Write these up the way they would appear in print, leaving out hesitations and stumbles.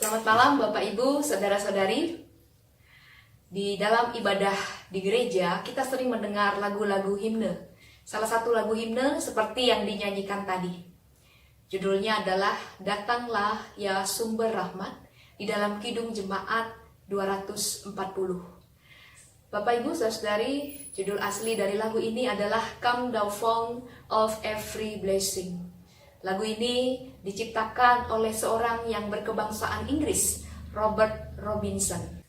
Selamat malam Bapak Ibu, Saudara-saudari. Di dalam ibadah di gereja, kita sering mendengar lagu-lagu himne. Salah satu lagu himne seperti yang dinyanyikan tadi. Judulnya adalah Datanglah Ya Sumber Rahmat di dalam Kidung Jemaat 240. Bapak Ibu, Saudara-saudari, judul asli dari lagu ini adalah Come Thou Fount of Every Blessing. Lagu ini diciptakan oleh seorang yang berkebangsaan Inggris, Robert Robinson.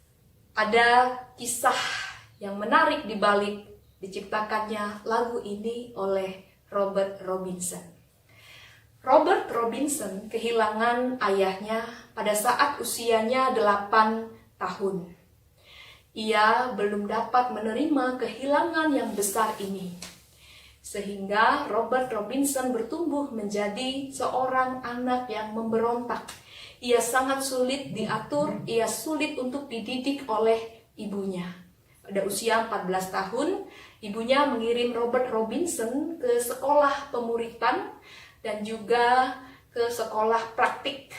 Ada kisah yang menarik di balik diciptakannya lagu ini oleh Robert Robinson. Robert Robinson kehilangan ayahnya pada saat usianya 8 tahun. Ia belum dapat menerima kehilangan yang besar ini. Sehingga Robert Robinson bertumbuh menjadi seorang anak yang memberontak. Ia sangat sulit diatur, ia sulit untuk dididik oleh ibunya. Pada usia 14 tahun, ibunya mengirim Robert Robinson ke sekolah pemuritan dan juga ke sekolah praktik,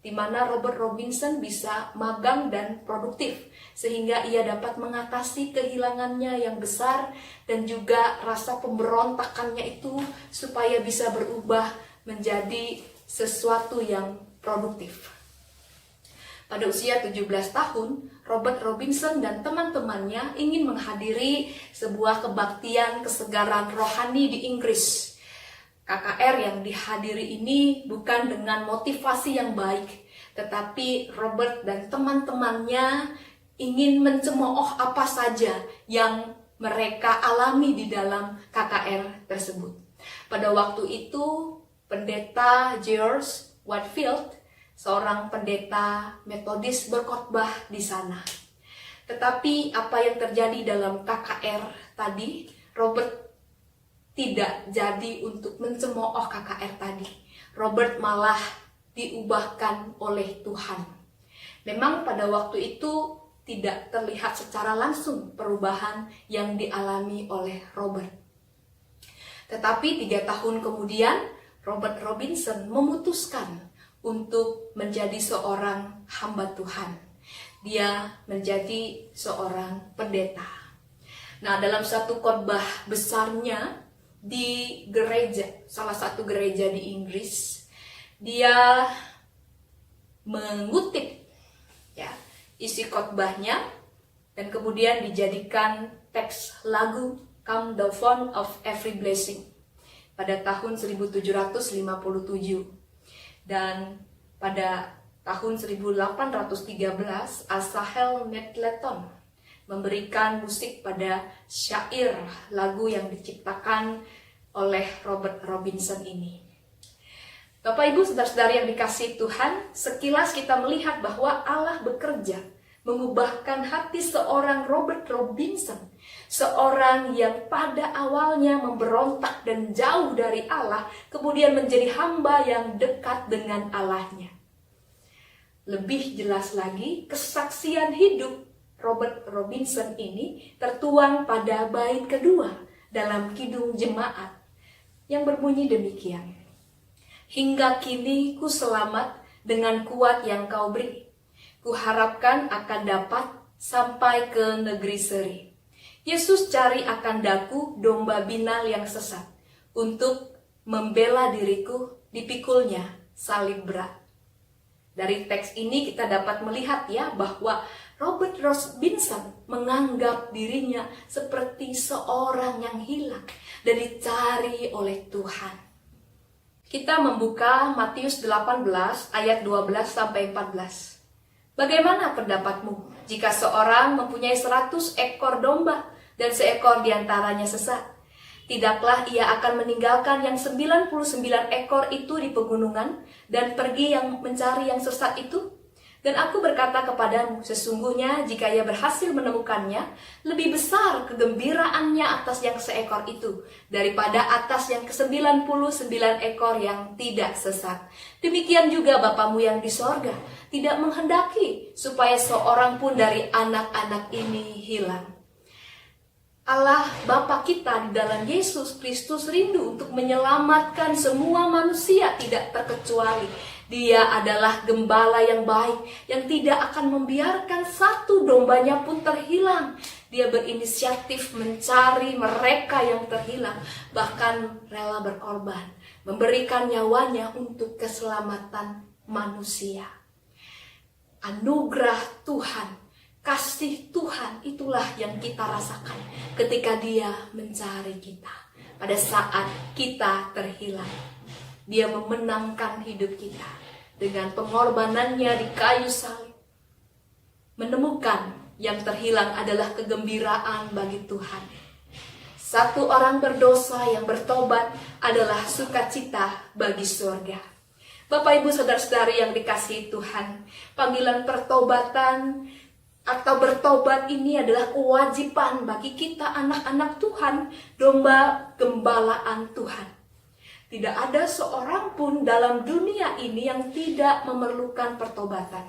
di mana Robert Robinson bisa magang dan produktif, sehingga ia dapat mengatasi kehilangannya yang besar dan juga rasa pemberontakannya itu supaya bisa berubah menjadi sesuatu yang produktif. Pada usia 17 tahun, Robert Robinson dan teman-temannya ingin menghadiri sebuah kebaktian kesegaran rohani di Inggris. KKR yang dihadiri ini bukan dengan motivasi yang baik, tetapi Robert dan teman-temannya ingin mencemooh apa saja yang mereka alami di dalam KKR tersebut. Pada waktu itu, pendeta George Whitefield, seorang pendeta Metodis, berkhotbah di sana. Tetapi apa yang terjadi dalam KKR tadi, Robert tidak jadi untuk mencemooh KKR tadi. Robert malah diubahkan oleh Tuhan. Memang pada waktu itu tidak terlihat secara langsung perubahan yang dialami oleh Robert. Tetapi 3 tahun kemudian, Robert Robinson memutuskan untuk menjadi seorang hamba Tuhan. Dia menjadi seorang pendeta. Nah, dalam satu khotbah besarnya di gereja, salah satu gereja di Inggris, dia mengutip isi khotbahnya dan kemudian dijadikan teks lagu Come Thou Fount of Every Blessing pada tahun 1757. Dan pada tahun 1813 Asahel Nettleton memberikan musik pada syair lagu yang diciptakan oleh Robert Robinson ini. Bapak Ibu, saudara-saudari yang dikasihi Tuhan, sekilas kita melihat bahwa Allah bekerja mengubahkan hati seorang Robert Robinson, seorang yang pada awalnya memberontak dan jauh dari Allah, kemudian menjadi hamba yang dekat dengan Allahnya. Lebih jelas lagi, kesaksian hidup Robert Robinson ini tertuang pada bait kedua dalam Kidung Jemaat yang berbunyi demikian. Hingga kini ku selamat dengan kuat yang kau beri. Kuharapkan akan dapat sampai ke negeri seri. Yesus cari akan daku domba binal yang sesat. Untuk membela diriku dipikulnya salib berat. Dari teks ini kita dapat melihat bahwa Robert Robinson menganggap dirinya seperti seorang yang hilang dan dicari oleh Tuhan. Kita membuka Matius 18 ayat 12 sampai 14. Bagaimana pendapatmu jika seorang mempunyai 100 ekor domba dan seekor diantaranya sesat? Tidakkah ia akan meninggalkan yang 99 ekor itu di pegunungan dan pergi yang mencari yang sesat itu? Dan aku berkata kepadamu, sesungguhnya jika ia berhasil menemukannya, lebih besar kegembiraannya atas yang seekor itu, daripada atas yang ke-99 ekor yang tidak sesat. Demikian juga Bapamu yang di sorga, tidak menghendaki supaya seorang pun dari anak-anak ini hilang. Allah Bapa kita di dalam Yesus Kristus rindu untuk menyelamatkan semua manusia tidak terkecuali. Dia adalah gembala yang baik, yang tidak akan membiarkan satu dombanya pun terhilang. Dia berinisiatif mencari mereka yang terhilang, bahkan rela berkorban, memberikan nyawanya untuk keselamatan manusia. Anugerah Tuhan, kasih Tuhan itulah yang kita rasakan ketika Dia mencari kita. Pada saat kita terhilang, Dia memenangkan hidup kita dengan pengorbanannya di kayu salib. Menemukan yang terhilang adalah kegembiraan bagi Tuhan. Satu orang berdosa yang bertobat adalah sukacita bagi surga. Bapak, Ibu, Saudara-saudari yang dikasihi Tuhan, panggilan pertobatan atau bertobat ini adalah kewajiban bagi kita anak-anak Tuhan, domba gembalaan Tuhan. Tidak ada seorang pun dalam dunia ini yang tidak memerlukan pertobatan.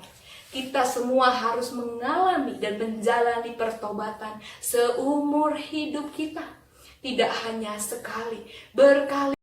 Kita semua harus mengalami dan menjalani pertobatan seumur hidup kita. Tidak hanya sekali, berkali